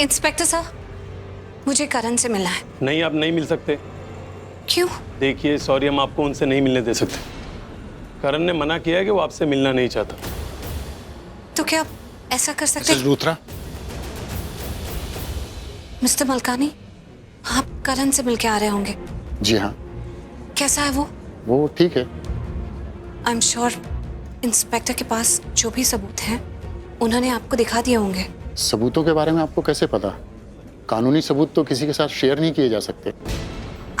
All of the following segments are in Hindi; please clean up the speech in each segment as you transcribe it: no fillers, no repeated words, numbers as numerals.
इंस्पेक्टर साहब, मुझे करण से मिलना है। नहीं, आप नहीं मिल सकते। क्यों? देखिए सॉरी, हम आपको उनसे नहीं मिलने दे सकते। करण ने मना किया है कि वो आपसे मिलना नहीं चाहता। तो क्या आप ऐसा कर सकते? मिसेस लूथरा, मिस्टर मलकानी, आप करण से मिलके आ रहे होंगे। जी हाँ, कैसा है वो? वो ठीक है। आई एम श्योर इंस्पेक्टर के पास जो भी सबूत हैं उन्होंने आपको दिखा दिए होंगे। सबूतों के बारे में आपको कैसे पता? कानूनी सबूत तो किसी के साथ शेयर नहीं किए जा सकते।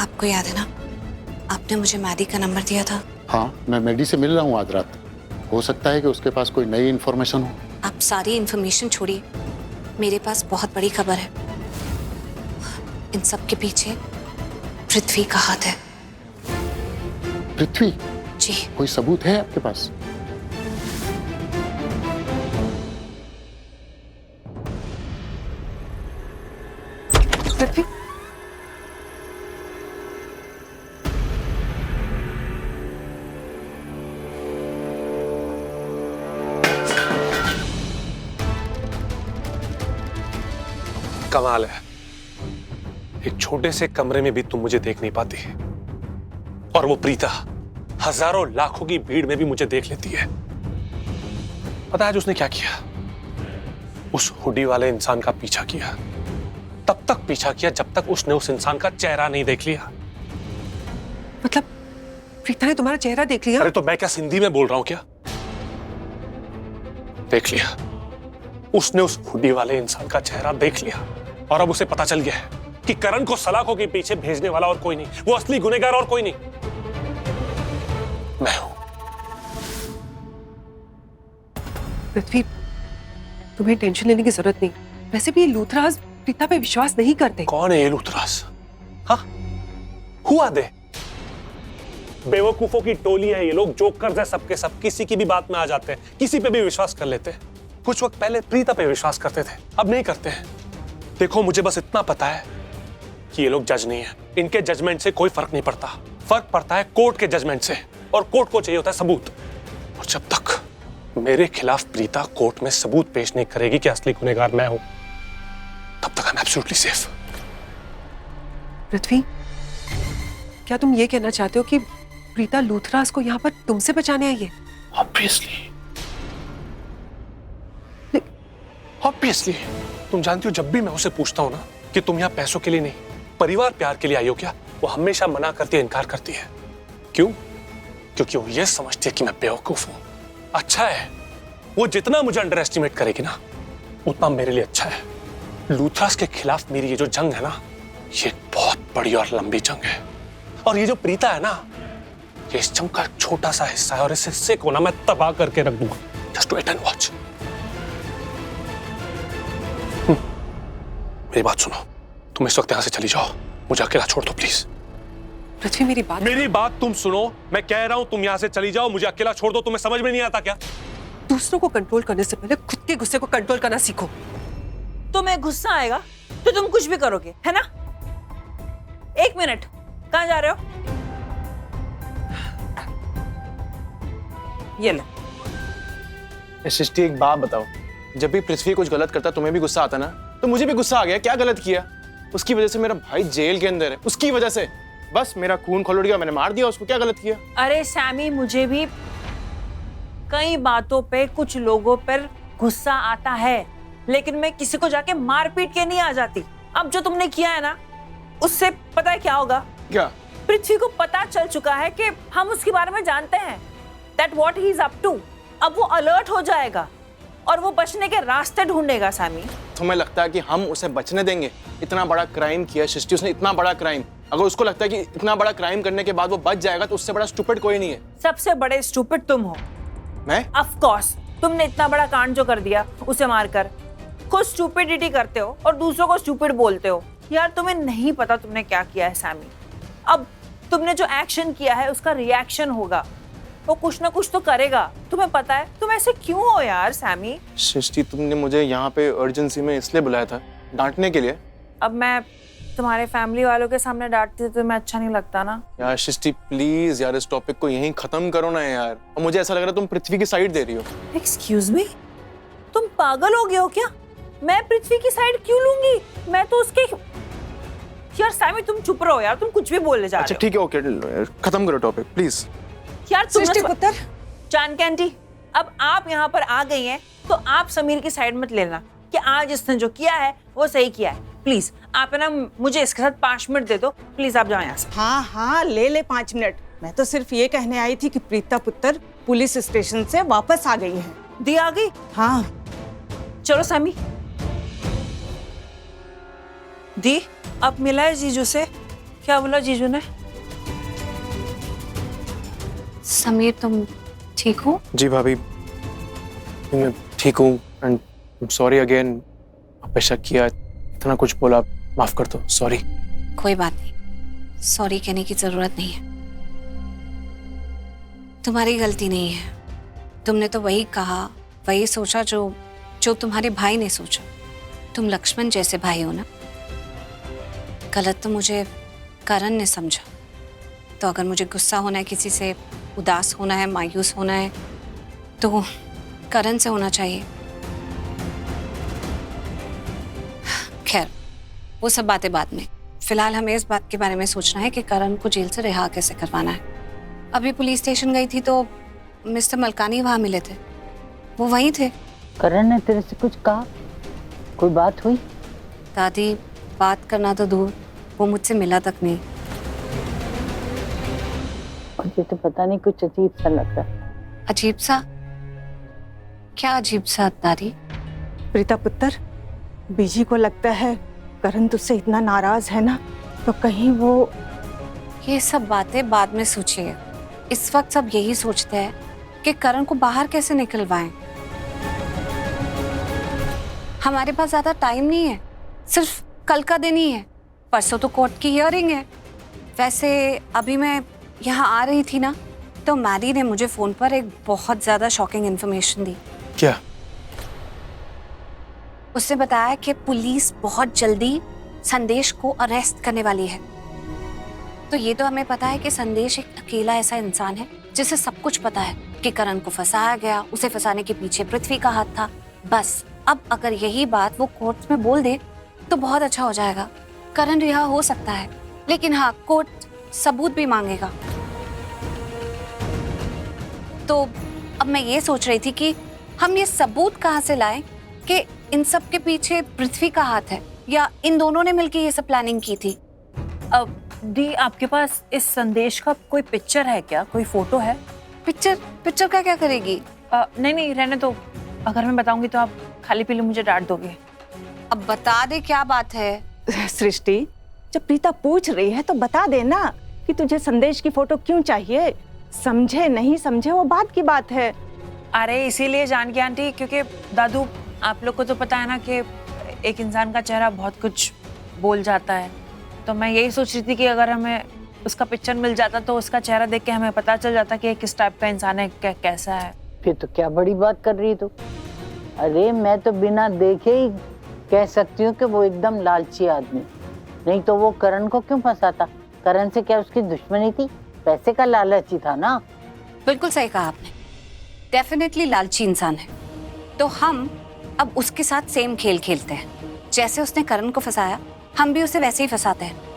आपको याद है ना, आपने मुझे मैडी का नंबर दिया था। हाँ, मैं मैडी से मिल रहा हूँ आज रात। हो सकता है कि उसके पास कोई नई इन्फॉर्मेशन हो। आप सारी इन्फॉर्मेशन छोड़िए, मेरे पास बहुत बड़ी खबर है। इन सब के पीछे पृथ्वी का हाथ है। पृथ्वी? जी। कोई सबूत है आपके पास? पृथ्वी, कमाल है, एक छोटे से कमरे में भी तुम मुझे देख नहीं पाती, और वो प्रीता हजारों लाखों की भीड़ में भी मुझे देख लेती है। पता है आज उसने क्या किया? उस हुडी वाले इंसान का पीछा किया। तब तक पीछा किया जब तक उसने उस इंसान का चेहरा नहीं देख लिया। मतलब प्रीता ने तुम्हारा चेहरा देख लिया? अरे तो मैं क्या सिंधी में बोल रहा हूं क्या? देख लिया, उसने उस हुडी वाले इंसान का चेहरा देख लिया, और अब उसे पता चल गया है कि करण को सलाखों के पीछे भेजने वाला और कोई नहीं, वो असली गुनहगार और कोई नहीं, मैं हूं। पृथ्वी, तुम्हें टेंशन लेने की जरूरत नहीं। वैसे भी ये लूथराज प्रीता पे विश्वास नहीं करते। कौन है ये लूथराज? हाँ, हुआ दे बेवकूफों की टोली है ये लोग, जोकर्स है सबके सब, किसी की भी बात में आ जाते हैं, किसी पे भी विश्वास कर लेते हैं। कुछ वक्त पहले प्रीता पे विश्वास करते थे, अब नहीं करते हैं। देखो, मुझे बस इतना पता है कि ये लोग जज नहीं है, इनके जजमेंट से कोई फर्क नहीं पड़ता। फर्क पड़ता है कोर्ट के जजमेंट से, और कोर्ट को चाहिए होता है सबूत। और जब तक मेरे खिलाफ प्रीता कोर्ट में सबूत पेश नहीं करेगी कि असली गुनहगार मैं हूं, तब तक आई एम एब्सोल्युटली सेफ। पृथ्वी, क्या तुम ये कहना चाहते हो कि प्रीता लूथराज को यहाँ पर तुमसे बचाने आई है? Obviously, obviously. तुम जानती हो, जब भी मैं उसे पूछता हूं ना कि तुम यहाँ पैसों के लिए नहीं, परिवार प्यार के लिए आई हो क्या, वो हमेशा मना करती है, इनकार करती है। क्यों? क्योंकि वो ये समझती है कि मैं बेवकूफ हूं। अच्छा है, वो जितना मुझे अंडर एस्टिमेट करेगी ना, उतना मेरे लिए अच्छा है। लूथराज के खिलाफ मेरी ये जो जंग है ना, ये एक बहुत बड़ी और लंबी जंग है। और ये जो प्रीता है ना, ये इस जंग का छोटा सा हिस्सा है, और इस हिस्से को ना मैं तबाह करके रख दूंगा। Just wait and watch. मेरी बात सुनो, तुम इस वक्त यहां से चली जाओ, मुझे अकेला छोड़ दो प्लीज। पृथ्वी, मेरी बात तुम सुनो, मैं कह रहा हूं तुम यहां से चली जाओ, मुझे अकेला छोड़ दो। तुम्हें समझ में नहीं आता क्या? दूसरों को कंट्रोल करने से पहले खुद के गुस्से को कंट्रोल करना सीखो। तुम्हें गुस्सा आएगा तो तुम कुछ भी करोगे, है ना? एक मिनट, कहां जा रहे हो? ये लो। सृष्टि, एक बात बताओ, जब भी पृथ्वी कुछ गलत करता तुम्हें भी गुस्सा आता ना, तो मुझे भी गुस्सा आ गया। क्या गलत किया? उसकी वजह से मेरा भाई जेल के अंदर है, उसकी वजह से बस मेरा खून खोल गया, मैंने मार दिया उसको। क्या गलत किया? अरे सैमी, मुझे भी कई बातों पे कुछ लोगों पर गुस्सा आता है, लेकिन मैं किसी को जाके मार पीट के नहीं आ जाती। अब जो तुमने किया है ना, उससे पता है क्या होगा? क्या? पृथ्वी को पता चल चुका है कि हम उसके बारे में जानते हैं, that what he is up to। अब वो अलर्ट हो जाएगा और वो बचने के रास्ते ढूंढेगा। सैमी, तुम्हें लगता है कि हम उसे बचने देंगे? इतना बड़ा क्राइम किया सृष्टि, उसने इतना बड़ा क्राइम। अगर उसको लगता है कि इतना बड़ा क्राइम करने के बाद वो बच जाएगा, तो उससे बड़ा स्टूपिड कोई नहीं है। सबसे बड़े स्टूपिड तुम हो। मैं? ऑफ कोर्स, तुमने इतना बड़ा कांड जो कर दिया उसे मारकर, खुद स्टूपिडिटी करते हो और दूसरों को स्टूपिड बोलते हो। यार, तुम्हें नहीं पता तुमने क्या किया है सैमी। अब तुमने जो एक्शन किया है उसका रिएक्शन होगा, वो कुछ ना कुछ तो करेगा। तुम्हें पता है, तुम ऐसे क्यों हो यार सैमी? सृष्टि, तुमने मुझे यहाँ पे अर्जेंसी में इसलिए बुलाया था, डांटने के लिए। अब मैं तुम्हारे फैमिली वालों के सामने डांटती तो तुम्हें अच्छा नहीं लगता ना? यार सृष्टि, प्लीज यार, इस टॉपिक को यहीं खत्म करो ना यार। और मुझे ऐसा लग रहा है तुम पृथ्वी की साइड दे रही हो। एक्सक्यूज मी, तुम पागल हो गए हो क्या? मैं पृथ्वी की साइड क्यों लूंगी? मैं तो उसके यार सैमी तुम चुप रहो यार, तुम कुछ भी बोलने जा अच्छा रहे ठीक है, ओके, खत्म करो टॉपिक प्लीज। हो यार। सृष्टि पुत्र, जानकी आंटी, अब आप यहाँ पर आ गई हैं तो आप समीर की साइड मत लेना कि आज इसने जो किया है वो सही किया है। प्लीज आप है ना मुझे इसके साथ 5 मिनट दे दो, प्लीज आप जाओ यहाँ से। हाँ हाँ, ले 5 मिनट। मैं तो सिर्फ ये कहने आई थी कि प्रीता पुत्र पुलिस स्टेशन से वापस आ गई है। दी आ गई? हाँ। चलो सैमी। दी अब मिला है जीजू से? क्या बोला जीजू ने? समीर तुम ठीक हो? जी भाभी, मैं ठीक हूँ एंड सॉरी अगेन, आप पे शक किया, इतना कुछ बोला, माफ कर दो, सॉरी। कोई बात नहीं, सॉरी कहने की जरूरत नहीं है। तुम्हारी गलती नहीं है। तुमने तो वही कहा, वही सोचा जो तुम्हारे भाई ने सोचा। तुम लक्ष्मण जैसे भाई हो ना। गलत तो मुझे करण ने समझा। तो अगर मुझे गुस्सा होना है, किसी से उदास होना है, मायूस होना है, तो करण से होना चाहिए। खैर वो सब बातें बाद में। फिलहाल हमें इस बात के बारे में सोचना है कि करण को जेल से रिहा कैसे करवाना है। अभी पुलिस स्टेशन गई थी तो मिस्टर मलकानी वहां मिले थे। वो वहीं थे। करण ने तेरे से कुछ कहा? कोई बात हुई? दादी, बात करना तो दूर, वो मुझसे मिला तक नहीं। मुझे तो पता नहीं, कुछ अजीब सा लग रहा। अजीब सा? क्या अजीब सा दादी? प्रीता पुत्र, बीजी को लगता है करण तुझसे इतना नाराज है ना, तो कहीं वो। ये सब बातें बाद में सोचिए। इस वक्त सब यही सोचते हैं कि करण को बाहर कैसे निकलवाएं। हमारे पास ज्यादा टाइम नहीं है, सिर्फ कल का दिन ही है। परसों तो कोर्ट की हियरिंग है। वैसे अभी मैं यहाँ आ रही थी ना, तो मैरी ने मुझे फोन पर एक बहुत ज्यादा शॉकिंग इन्फॉर्मेशन दी। क्या? उसने बताया कि पुलिस बहुत जल्दी संदेश को अरेस्ट करने वाली है। तो ये तो हमें पता है कि संदेश एक अकेला ऐसा इंसान है जिसे सब कुछ पता है कि करण को फंसाया गया, उसे फंसाने के पीछे पृथ्वी का हाथ था। बस अब अगर यही बात वो कोर्ट में बोल दे तो बहुत अच्छा हो जाएगा। करण रिहा हो सकता है, लेकिन हाँ, कोर्ट सबूत भी मांगेगा। तो अब मैं ये सोच रही थी कि हम ये सबूत कहाँ से लाएं कि इन सब के पीछे पृथ्वी का हाथ है, या इन दोनों ने मिलकर ये सब प्लानिंग की थी। अब दी, आपके पास इस संदेश का कोई पिक्चर है क्या? कोई फोटो है? पिक्चर का क्या करेगी? नहीं रहने दो। अगर मैं बताऊंगी तो आप खाली पीली मुझे डांट दोगे। अब बता दे क्या बात है। सृष्टि, जब प्रीता पूछ रही है तो बता देना कि तुझे संदेश की फोटो क्यों चाहिए। समझे नहीं समझे वो बात की बात है। अरे इसीलिए जानकी आंटी, क्योंकि दादू आप लोग को तो पता है ना कि एक इंसान का चेहरा बहुत कुछ बोल जाता है। तो मैं यही सोच रही थी कि अगर हमें उसका पिक्चर मिल जाता तो उसका चेहरा देख के हमें पता चल जाता कि किस टाइप का इंसान है, कैसा है। फिर तो क्या बड़ी बात कर रही तू? अरे मैं तो बिना देखे ही कह सकती हूँ कि वो एकदम लालची आदमी। नहीं तो वो करण को क्यों फंसाता? करण से क्या उसकी दुश्मनी थी? पैसे का लालच ही था ना। बिल्कुल सही कहा आपने। डेफिनेटली लालची इंसान है। तो हम अब उसके साथ सेम खेल खेलते हैं। जैसे उसने करण को फंसाया, हम भी उसे वैसे ही फंसाते हैं।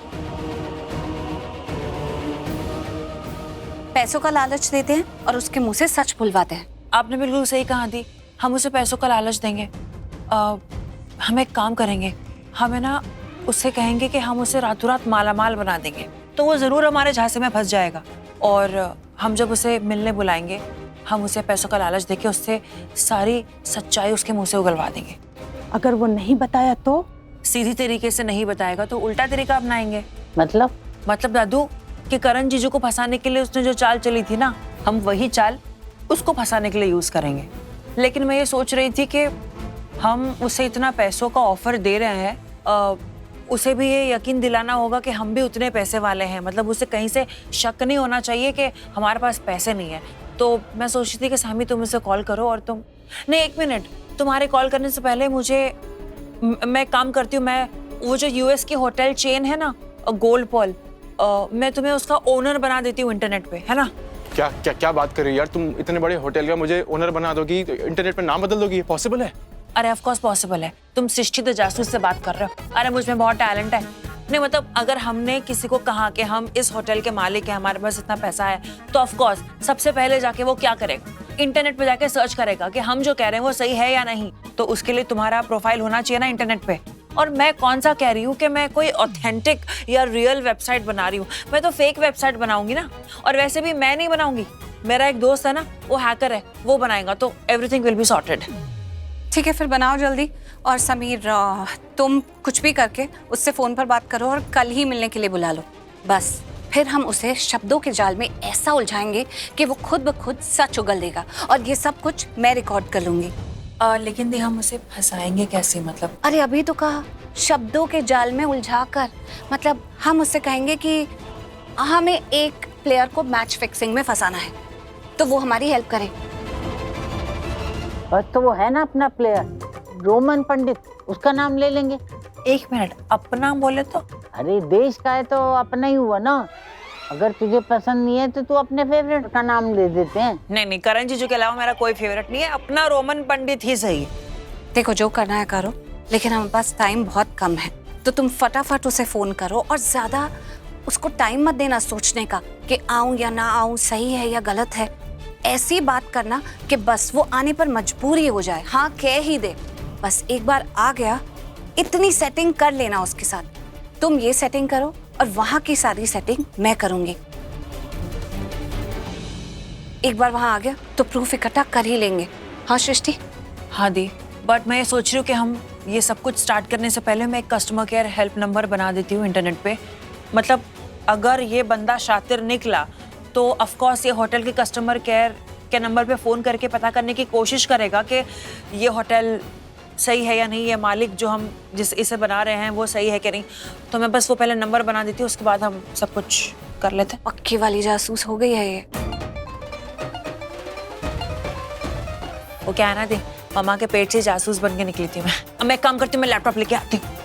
पैसों का लालच देते हैं और उसके मुंह से सच बुलवाते हैं। आपने बिल्कुल सही कहा दी। हम उसे पैसों का लालच देंगे। हम एक काम करेंगे, हमें ना उससे कहेंगे कि हम उसे रातों रात मालामाल बना देंगे, तो वो जरूर हमारे झांसे में फंस जाएगा। और हम जब उसे मिलने बुलाएंगे, हम उसे पैसों का लालच देके उससे सारी सच्चाई उसके मुंह से उगलवा देंगे। अगर वो नहीं बताया तो? सीधी तरीके से नहीं बताएगा तो उल्टा तरीका अपनाएंगे। मतलब दादू कि करण जीजू को फंसाने के लिए उसने जो चाल चली थी ना, हम वही चाल उसको फंसाने के लिए यूज करेंगे। लेकिन मैं ये सोच रही थी कि हम उसे इतना पैसों का ऑफर दे रहे हैं, उसे भी ये यकीन दिलाना होगा कि हम भी उतने पैसे वाले हैं। मतलब उसे कहीं से शक नहीं होना चाहिए कि हमारे पास पैसे नहीं है। तो मैं सोच रही थी कि सामी तुम उसे कॉल करो और तुम नहीं, 1 मिनट, तुम्हारे कॉल करने से पहले मैं काम करती हूँ। मैं वो जो यूएस की होटल चेन है ना, गोल्ड पॉल, मैं तुम्हें उसका ओनर बना देती हूँ इंटरनेट पे, है ना? क्या क्या क्या बात कर रही हो यार? तुम इतने बड़े होटल का मुझे ओनर बना दोगी, इंटरनेट पे नाम बदल दोगी? पॉसिबल है? अरे ऑफ कोर्स पॉसिबल है, तुम सृष्टि द जासूस से बात कर रहे हो। अरे मुझ में बहुत टैलेंट है। नहीं मतलब अगर हमने किसी को कहा कि हम इस होटल के मालिक हैं, हमारे पास इतना पैसा है, तो ऑफ कोर्स सबसे पहले जाके वो क्या करेगा, इंटरनेट पे जाके सर्च करेगा कि हम जो कह रहे हैं वो सही है या नहीं। तो उसके लिए तुम्हारा प्रोफाइल होना चाहिए ना इंटरनेट पे। और मैं कौन सा कह रही हूँ कि मैं कोई ऑथेंटिक या रियल वेबसाइट बना रही हूँ, मैं तो फेक वेबसाइट बनाऊंगी ना। और वैसे भी मैं नहीं बनाऊंगी, मेरा एक दोस्त है ना, वो हैकर है, वो बनाएगा, तो एवरीथिंग विल बी सॉर्टेड। ठीक है फिर बनाओ जल्दी। और समीर तुम कुछ भी करके उससे फोन पर बात करो और कल ही मिलने के लिए बुला लो। बस फिर हम उसे शब्दों के जाल में ऐसा उलझाएंगे कि वो खुद ब खुद सच उगल देगा, और ये सब कुछ मैं रिकॉर्ड कर लूंगी। लेकिन दी हम उसे फंसाएंगे कैसे? मतलब अरे अभी तो कहा, शब्दों के जाल में उलझा कर। मतलब हम उससे कहेंगे कि हमें एक प्लेयर को मैच फिक्सिंग में फंसाना है, तो वो हमारी हेल्प करे। बस तो वो है ना अपना प्लेयर रोमन पंडित, उसका नाम ले लेंगे। एक मिनट, अपना बोले तो? अरे देश का है तो अपना ही हुआ ना। अगर तुझे पसंद नहीं है तो तू अपने फेवरेट का नाम ले देते हैं। नहीं, करण जीजू के अलावा मेरा कोई फेवरेट नहीं है, अपना रोमन पंडित ही सही। देखो जो करना है करो, लेकिन हमारे पास टाइम बहुत कम है, तो तुम फटाफट उसे फोन करो और ज्यादा उसको टाइम मत देना सोचने का कि आऊं या ना आऊं, सही है या गलत है। ऐसी बात करना कि बस वो आने पर मजबूर ही हो जाए, हाँ कह ही दे। बस एक बार आ गया, इतनी सेटिंग कर लेना उसके साथ। तुम ये सेटिंग करो और वहां की सारी सेटिंग मैं करूंगी। एक बार वहां आ गया तो प्रूफ इकट्ठा कर ही लेंगे। हाँ सृष्टि? हाँ दी, बट मैं ये सोच रही हूँ कि हम ये सब कुछ स्टार्ट करने से पहले मैं एक कस्टमर केयर हेल्प नंबर बना देती हूँ इंटरनेट पे। मतलब अगर ये बंदा शातिर निकला तो ऑफ कोर्स ये होटल के कस्टमर केयर के नंबर पे फ़ोन करके पता करने की कोशिश करेगा कि ये होटल सही है या नहीं, ये मालिक जो हम इसे बना रहे हैं वो सही है कि नहीं। तो मैं बस वो पहले नंबर बना देती हूँ, उसके बाद हम सब कुछ कर लेते हैं। पक्की वाली जासूस हो गई है ये। वो क्या है ना दी, मामा के पेट से जासूस बन के निकली थी मैं। अब मैं एक काम करती हूँ, मैं लैपटॉप लेके आती हूँ।